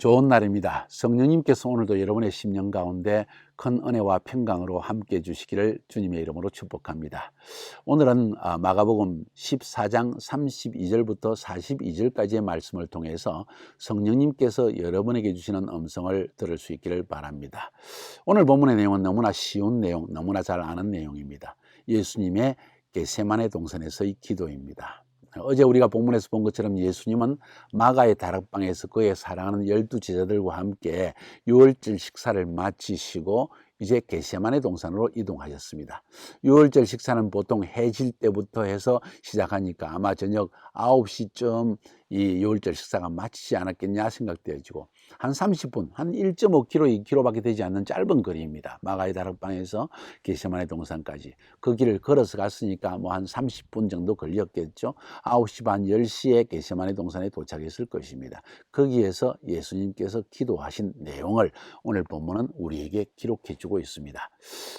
좋은 날입니다. 성령님께서 오늘도 여러분의 심령 가운데 큰 은혜와 평강으로 함께 해주시기를 주님의 이름으로 축복합니다. 오늘은 마가복음 14장 32절부터 42절까지의 말씀을 통해서 성령님께서 여러분에게 주시는 음성을 들을 수 있기를 바랍니다. 오늘 본문의 내용은 너무나 쉬운 내용, 너무나 잘 아는 내용입니다. 예수님의 겟세마네 동산에서의 기도입니다. 어제 우리가 본문에서 본 것처럼 예수님은 마가의 다락방에서 그의 사랑하는 12 제자들과 함께 유월절 식사를 마치시고 이제 겟세마네 동산으로 이동하셨습니다. 유월절 식사는 보통 해질 때부터 해서 시작하니까 아마 저녁 9시쯤 이 유월절 식사가 마치지 않았겠냐 생각되어지고 한 30분, 한 1.5km, 2km밖에 되지 않는 짧은 거리입니다. 마가의 다락방에서 겟세마네 동산까지. 그 길을 걸어서 갔으니까 뭐 한 30분 정도 걸렸겠죠. 9시 반, 10시에 겟세마네 동산에 도착했을 것입니다. 거기에서 예수님께서 기도하신 내용을 오늘 본문은 우리에게 기록해 주고 있습니다.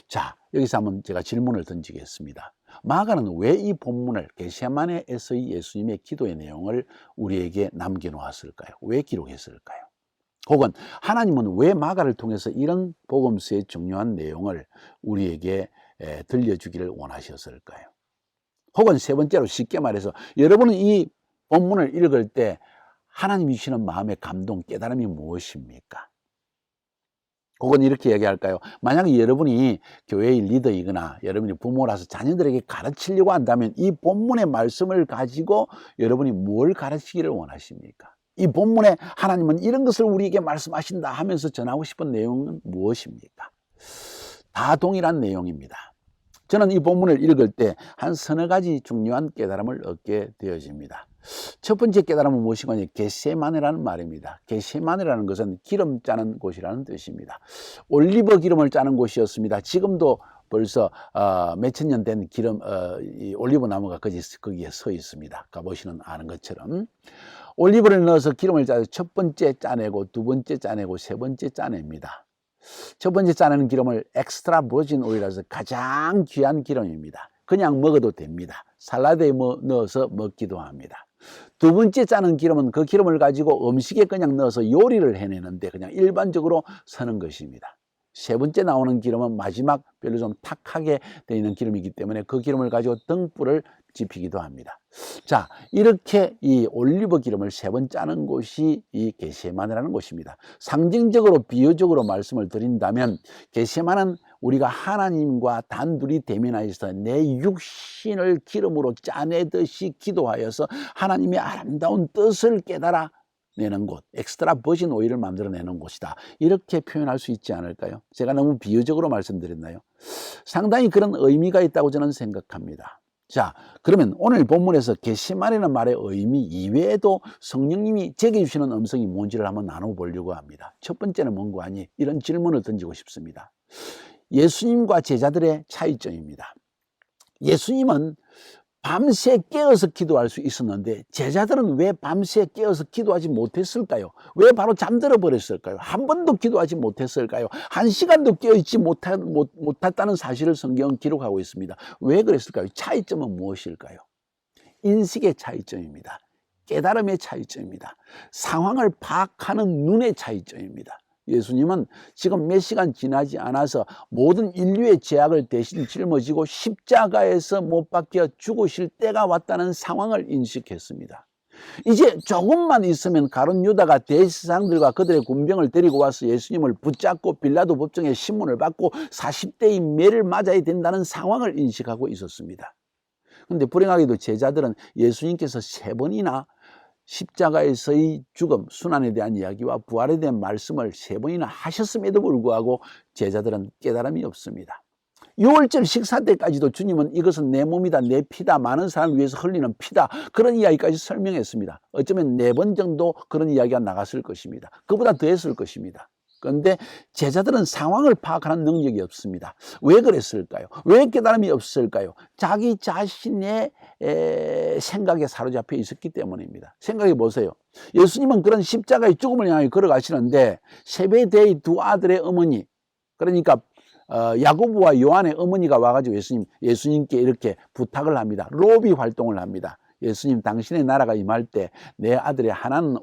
자, 여기서 한번 제가 질문을 던지겠습니다. 마가는 왜 이 본문을 겟세마네에서의 예수님의 기도의 내용을 우리에게 남겨놓았을까요? 왜 기록했을까요? 혹은 하나님은 왜 마가를 통해서 이런 복음서의 중요한 내용을 우리에게 들려주기를 원하셨을까요? 혹은 세 번째로 쉽게 말해서 여러분은 이 본문을 읽을 때 하나님이 주시는 마음의 감동, 깨달음이 무엇입니까? 혹은 이렇게 얘기할까요? 만약에 여러분이 교회의 리더이거나 여러분이 부모라서 자녀들에게 가르치려고 한다면 이 본문의 말씀을 가지고 여러분이 뭘 가르치기를 원하십니까? 이 본문에 하나님은 이런 것을 우리에게 말씀하신다 하면서 전하고 싶은 내용은 무엇입니까? 다 동일한 내용입니다. 저는 이 본문을 읽을 때 한 서너 가지 중요한 깨달음을 얻게 되어집니다. 첫 번째 깨달음은 무엇이냐? 겟세마네라는 말입니다. 겟세마네라는 것은 기름 짜는 곳이라는 뜻입니다. 올리브 기름을 짜는 곳이었습니다. 지금도 벌써 몇천 년 된 이 올리브 나무가 거기에 서 있습니다. 가보시면 아는 것처럼 올리브를 넣어서 기름을 짜서 첫 번째 짜내고 두 번째 짜내고 세 번째 짜냅니다. 첫 번째 짜내는 기름을 엑스트라 버진 오일이라서 가장 귀한 기름입니다. 그냥 먹어도 됩니다. 살라드에 넣어서 먹기도 합니다. 두 번째 짜는 기름은 그 기름을 가지고 음식에 그냥 넣어서 요리를 해내는데 그냥 일반적으로 쓰는 것입니다. 세 번째 나오는 기름은 마지막 별로 좀 탁하게 되어 있는 기름이기 때문에 그 기름을 가지고 등불을 지피기도 합니다. 자, 이렇게 이 올리브 기름을 세 번 짜는 곳이 이 겟세마네라는 곳입니다. 상징적으로 비유적으로 말씀을 드린다면 겟세마네는 우리가 하나님과 단둘이 대면하여서 내 육신을 기름으로 짜내듯이 기도하여서 하나님의 아름다운 뜻을 깨달아 내는 곳, 엑스트라 버진 오일을 만들어내는 곳이다. 이렇게 표현할 수 있지 않을까요? 제가 너무 비유적으로 말씀드렸나요? 상당히 그런 의미가 있다고 저는 생각합니다. 자, 그러면 오늘 본문에서 겟세마네라는 말의 의미 이외에도 성령님이 제게 주시는 음성이 뭔지를 한번 나눠보려고 합니다. 첫 번째는 뭔가 하니 이런 질문을 던지고 싶습니다. 예수님과 제자들의 차이점입니다. 예수님은 밤새 깨어서 기도할 수 있었는데 제자들은 왜 밤새 깨어서 기도하지 못했을까요? 왜 바로 잠들어 버렸을까요? 한 번도 기도하지 못했을까요? 한 시간도 깨어있지 못했다는 사실을 성경은 기록하고 있습니다. 왜 그랬을까요? 차이점은 무엇일까요? 인식의 차이점입니다. 깨달음의 차이점입니다. 상황을 파악하는 눈의 차이점입니다. 예수님은 지금 몇 시간 지나지 않아서 모든 인류의 죄악을 대신 짊어지고 십자가에서 못 박혀 죽으실 때가 왔다는 상황을 인식했습니다. 이제 조금만 있으면 가룟 유다가 대제사장들과 그들의 군병을 데리고 와서 예수님을 붙잡고 빌라도 법정에 신문을 받고 40대의 매를 맞아야 된다는 상황을 인식하고 있었습니다. 그런데 불행하게도 제자들은 예수님께서 3번이나 십자가에서의 죽음, 순환에 대한 이야기와 부활에 대한 말씀을 3번이나 하셨음에도 불구하고 제자들은 깨달음이 없습니다. 유월절 식사 때까지도 주님은 이것은 내 몸이다, 내 피다, 많은 사람을 위해서 흘리는 피다, 그런 이야기까지 설명했습니다. 어쩌면 4번 정도 그런 이야기가 나갔을 것입니다. 그보다 더 했을 것입니다. 그런데 제자들은 상황을 파악하는 능력이 없습니다. 왜 그랬을까요? 왜 깨달음이 없을까요? 자기 자신의 생각에 사로잡혀 있었기 때문입니다. 생각해 보세요. 예수님은 그런 십자가의 죽음을 향해 걸어가시는데 세베대의 2 아들의 어머니, 그러니까 야고보와 요한의 어머니가 와가지고 예수님께 이렇게 부탁을 합니다. 로비 활동을 합니다. 예수님 당신의 나라가 임할 때 내 아들의 하나는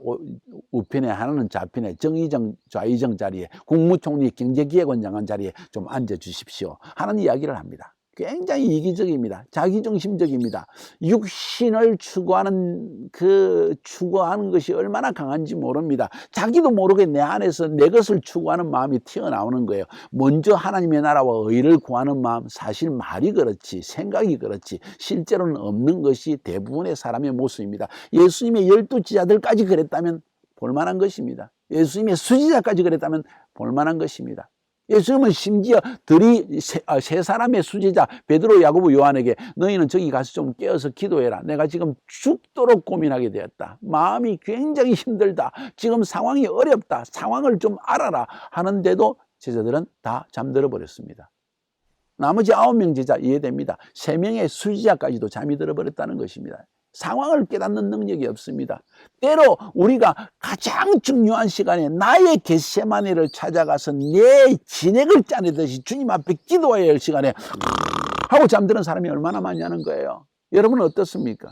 우편에 하나는 좌편에 정의정 좌의정 자리에 국무총리 경제기획원장한 자리에 좀 앉아주십시오 하는 이야기를 합니다. 굉장히 이기적입니다. 자기중심적입니다. 육신을 추구하는 것이 얼마나 강한지 모릅니다. 자기도 모르게 내 안에서 내 것을 추구하는 마음이 튀어나오는 거예요. 먼저 하나님의 나라와 의를 구하는 마음, 사실 말이 그렇지 생각이 그렇지 실제로는 없는 것이 대부분의 사람의 모습입니다. 예수님의 12제자들까지 그랬다면 볼만한 것입니다. 예수님의 수지자까지 그랬다면 볼만한 것입니다. 예수님은 심지어 세 사람의 수제자 베드로, 야고보, 요한에게 너희는 저기 가서 좀 깨어서 기도해라. 내가 지금 죽도록 고민하게 되었다. 마음이 굉장히 힘들다. 지금 상황이 어렵다. 상황을 좀 알아라 하는데도 제자들은 다 잠들어 버렸습니다. 나머지 9명 제자 이해됩니다. 3명의 수제자까지도 잠이 들어버렸다는 것입니다. 상황을 깨닫는 능력이 없습니다. 때로 우리가 가장 중요한 시간에 나의 겟세마네를 찾아가서 내 진액을 짜내듯이 주님 앞에 기도해야 할 시간에 하고 잠드는 사람이 얼마나 많냐는 거예요. 여러분은 어떻습니까?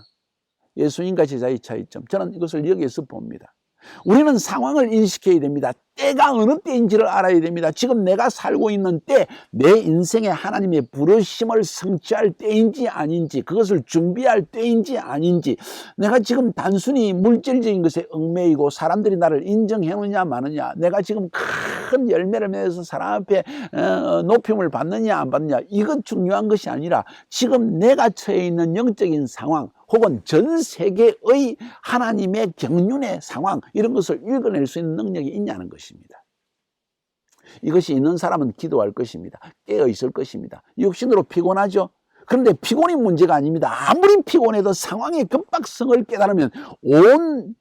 예수님과 제자의 차이점, 저는 이것을 여기에서 봅니다. 우리는 상황을 인식해야 됩니다. 때가 어느 때인지를 알아야 됩니다. 지금 내가 살고 있는 때, 내 인생에 하나님의 부르심을 성취할 때인지 아닌지, 그것을 준비할 때인지 아닌지, 내가 지금 단순히 물질적인 것에 얽매이고 사람들이 나를 인정해느냐 마느냐, 내가 지금 큰 열매를 맺어서 사람 앞에 높임을 받느냐 안 받느냐, 이건 중요한 것이 아니라 지금 내가 처해 있는 영적인 상황 혹은 전 세계의 하나님의 경륜의 상황, 이런 것을 읽어낼 수 있는 능력이 있냐는 것입니다. 이것이 있는 사람은 기도할 것입니다. 깨어 있을 것입니다. 육신으로 피곤하죠. 그런데 피곤이 문제가 아닙니다. 아무리 피곤해도 상황의 급박성을 깨달으면 온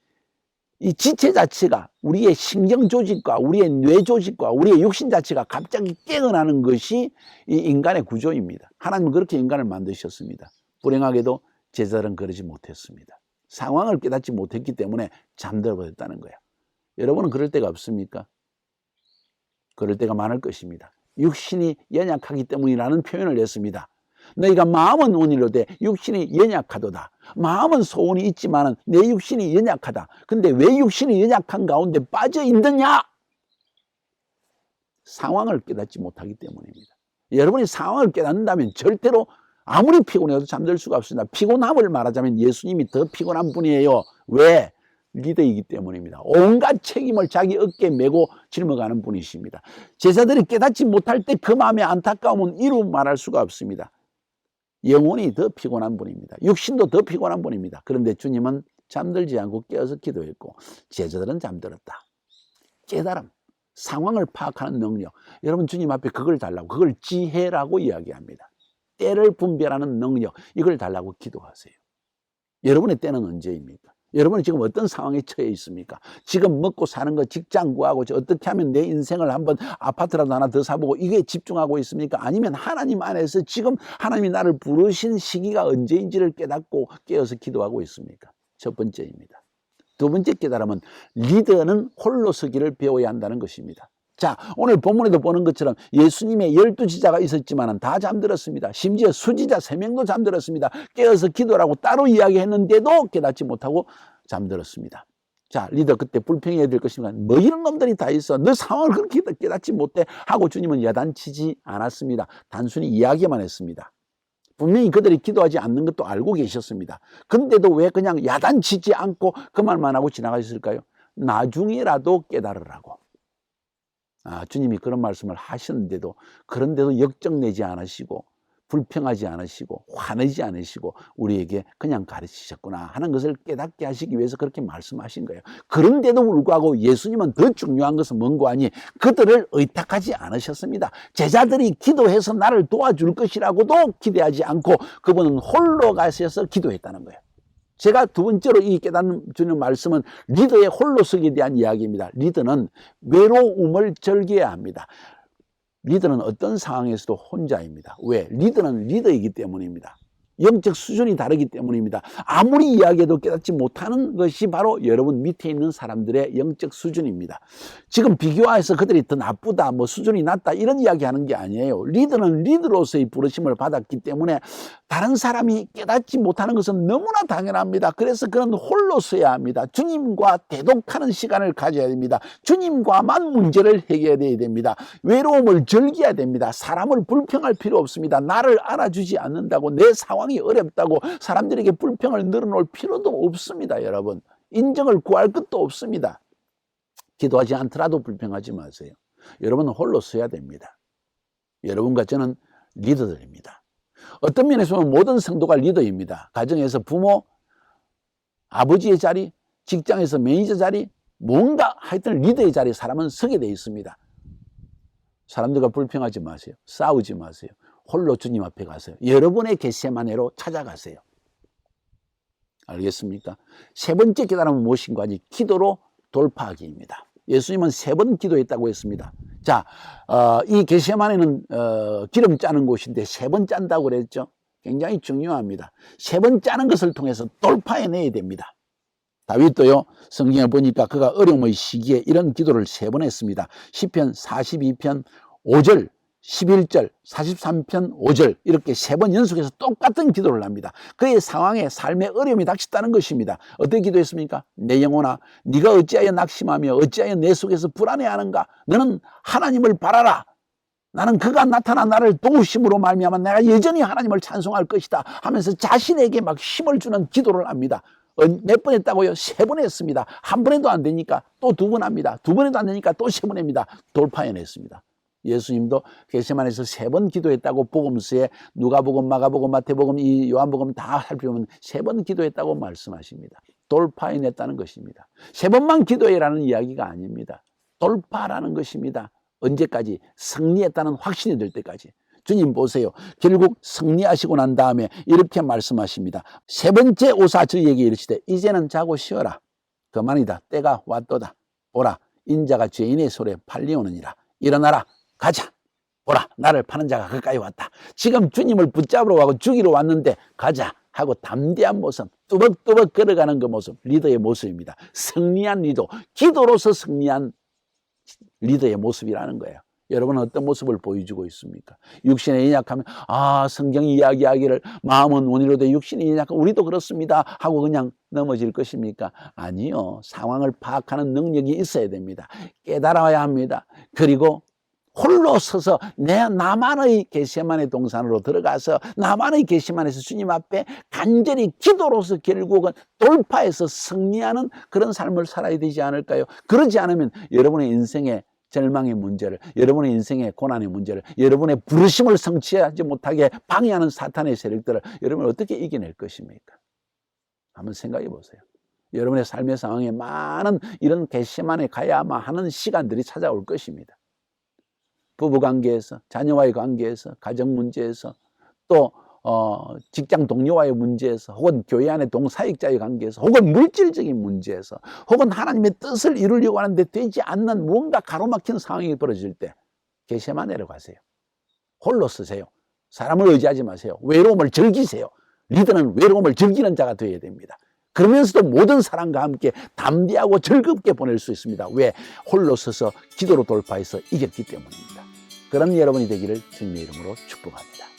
이 지체 자체가, 우리의 신경 조직과 우리의 뇌 조직과 우리의 육신 자체가 갑자기 깨어나는 것이 이 인간의 구조입니다. 하나님은 그렇게 인간을 만드셨습니다. 불행하게도 제자들은 그러지 못했습니다. 상황을 깨닫지 못했기 때문에 잠들어 버렸다는 거예요. 여러분은 그럴 때가 없습니까? 그럴 때가 많을 것입니다. 육신이 연약하기 때문이라는 표현을 했습니다. 너희가 마음은 온일로되 육신이 연약하도다. 마음은 소원이 있지만 내 육신이 연약하다. 근데 왜 육신이 연약한 가운데 빠져 있느냐? 상황을 깨닫지 못하기 때문입니다. 여러분이 상황을 깨닫는다면 절대로 아무리 피곤해도 잠들 수가 없습니다. 피곤함을 말하자면 예수님이 더 피곤한 분이에요. 왜? 리더이기 때문입니다. 온갖 책임을 자기 어깨에 메고 짊어가는 분이십니다. 제자들이 깨닫지 못할 때 그 마음의 안타까움은 이루 말할 수가 없습니다. 영혼이 더 피곤한 분입니다. 육신도 더 피곤한 분입니다. 그런데 주님은 잠들지 않고 깨어서 기도했고 제자들은 잠들었다. 깨달음, 상황을 파악하는 능력. 여러분 주님 앞에 그걸 달라고, 그걸 지혜라고 이야기합니다. 때를 분별하는 능력, 이걸 달라고 기도하세요. 여러분의 때는 언제입니까? 여러분이 지금 어떤 상황에 처해 있습니까? 지금 먹고 사는 거, 직장 구하고 어떻게 하면 내 인생을 한번 아파트라도 하나 더 사보고 이게 집중하고 있습니까? 아니면 하나님 안에서 지금 하나님이 나를 부르신 시기가 언제인지를 깨닫고 깨어서 기도하고 있습니까? 첫 번째입니다. 두 번째 깨달음은 리더는 홀로 서기를 배워야 한다는 것입니다. 자, 오늘 본문에도 보는 것처럼 예수님의 12지자가 있었지만 다 잠들었습니다. 심지어 수지자 3명도 잠들었습니다. 깨어서 기도라고 따로 이야기했는데도 깨닫지 못하고 잠들었습니다. 자, 리더 그때 불평해야 될 것입니다. 뭐 이런 놈들이 다 있어. 너 상황을 그렇게 깨닫지 못해 하고 주님은 야단치지 않았습니다. 단순히 이야기만 했습니다. 분명히 그들이 기도하지 않는 것도 알고 계셨습니다. 근데도 왜 그냥 야단치지 않고 그 말만 하고 지나가셨을까요? 나중에라도 깨달으라고. 주님이 그런 말씀을 하셨는데도, 그런데도 역정내지 않으시고 불평하지 않으시고 화내지 않으시고 우리에게 그냥 가르치셨구나 하는 것을 깨닫게 하시기 위해서 그렇게 말씀하신 거예요. 그런데도 불구하고 예수님은 더 중요한 것은 뭔고 하니 그들을 의탁하지 않으셨습니다. 제자들이 기도해서 나를 도와줄 것이라고도 기대하지 않고 그분은 홀로 가셔서 기도했다는 거예요. 제가 두 번째로 이 깨닫는 주는 말씀은 리더의 홀로서기에 대한 이야기입니다. 리더는 외로움을 즐겨야 합니다. 리더는 어떤 상황에서도 혼자입니다. 왜? 리더는 리더이기 때문입니다. 영적 수준이 다르기 때문입니다. 아무리 이야기해도 깨닫지 못하는 것이 바로 여러분 밑에 있는 사람들의 영적 수준입니다. 지금 비교해서 그들이 더 나쁘다, 뭐 수준이 낮다 이런 이야기하는 게 아니에요. 리더는 리더로서의 부르심을 받았기 때문에 다른 사람이 깨닫지 못하는 것은 너무나 당연합니다. 그래서 그는 홀로 서야 합니다. 주님과 대독하는 시간을 가져야 됩니다. 주님과만 문제를 해결해야 됩니다. 외로움을 즐겨야 됩니다. 사람을 불평할 필요 없습니다. 나를 알아주지 않는다고, 내 상황이 어렵다고 사람들에게 불평을 늘어놓을 필요도 없습니다. 여러분, 인정을 구할 것도 없습니다. 기도하지 않더라도 불평하지 마세요. 여러분은 홀로 서야 됩니다. 여러분과 저는 리더들입니다. 어떤 면에서 보면 모든 성도가 리더입니다. 가정에서 부모, 아버지의 자리, 직장에서 매니저 자리, 뭔가 하여튼 리더의 자리에 사람은 서게 되어 있습니다. 사람들과 불평하지 마세요. 싸우지 마세요. 홀로 주님 앞에 가세요. 여러분의 겟세마네로 찾아가세요. 알겠습니까? 세 번째 깨달음은 무엇인가 하니 기도로 돌파하기입니다. 예수님은 3번 기도했다고 했습니다. 자, 이 겟세마네는 기름 짜는 곳인데 3번 짠다고 그랬죠. 굉장히 중요합니다. 3번 짜는 것을 통해서 돌파해내야 됩니다. 다윗도요, 성경을 보니까 그가 어려움의 시기에 이런 기도를 3번 했습니다. 시편 42편 5절, 11절, 43편 5절 이렇게 3번 연속해서 똑같은 기도를 합니다. 그의 상황에 삶의 어려움이 닥쳤다는 것입니다. 어떻게 기도했습니까? 내 영혼아, 네가 어찌하여 낙심하며 어찌하여 내 속에서 불안해하는가? 너는 하나님을 바라라. 나는 그가 나타나 나를 도우심으로 말미암아 내가 여전히 하나님을 찬송할 것이다 하면서 자신에게 막 힘을 주는 기도를 합니다. 몇 번 했다고요? 3번 했습니다. 한 번 해도 안 되니까 또 2번 합니다. 2번 해도 안 되니까 또 3번 합니다. 돌파해냈습니다. 예수님도 겟세마네에서 3번 기도했다고 복음서에 누가복음, 마가복음, 마태복음, 이 요한복음 다 살펴보면 3번 기도했다고 말씀하십니다. 돌파해냈다는 것입니다. 3번만 기도해라는 이야기가 아닙니다. 돌파라는 것입니다. 언제까지? 승리했다는 확신이 들 때까지. 주님 보세요. 결국 승리하시고 난 다음에 이렇게 말씀하십니다. 3번째 오사 저희에게 이르시되 이제는 자고 쉬어라. 그만이다. 때가 왔도다. 보라, 인자가 죄인의 손에 팔려오느니라. 일어나라. 가자. 보라, 나를 파는 자가 가까이 왔다. 지금 주님을 붙잡으러 가고 죽이러 왔는데 가자 하고 담대한 모습, 뚜벅뚜벅 걸어가는 그 모습, 리더의 모습입니다. 승리한 리더, 기도로서 승리한 리더의 모습이라는 거예요. 여러분은 어떤 모습을 보여주고 있습니까? 육신에 연약하면 성경이 이야기하기를 마음은 원이로 돼 육신이 연약하면 우리도 그렇습니다 하고 그냥 넘어질 것입니까? 아니요. 상황을 파악하는 능력이 있어야 됩니다. 깨달아야 합니다. 그리고 홀로 서서 나만의 겟세마네 동산으로 들어가서 나만의 겟세마네에서 주님 앞에 간절히 기도로서 결국은 돌파해서 승리하는 그런 삶을 살아야 되지 않을까요? 그러지 않으면 여러분의 인생의 절망의 문제를, 여러분의 인생의 고난의 문제를, 여러분의 부르심을 성취하지 못하게 방해하는 사탄의 세력들을 여러분 어떻게 이겨낼 것입니까? 한번 생각해 보세요. 여러분의 삶의 상황에 많은 이런 겟세마네 가야만 하는 시간들이 찾아올 것입니다. 부부관계에서, 자녀와의 관계에서, 가정 문제에서, 또 직장 동료와의 문제에서, 혹은 교회 안의 동사역자의 관계에서, 혹은 물질적인 문제에서, 혹은 하나님의 뜻을 이루려고 하는데 되지 않는 뭔가 가로막힌 상황이 벌어질 때 겟세마네로 가세요. 홀로 서세요. 사람을 의지하지 마세요. 외로움을 즐기세요. 리더는 외로움을 즐기는 자가 되어야 됩니다. 그러면서도 모든 사람과 함께 담대하고 즐겁게 보낼 수 있습니다. 왜? 홀로 서서 기도로 돌파해서 이겼기 때문입니다. 그런 여러분이 되기를 주님의 이름으로 축복합니다.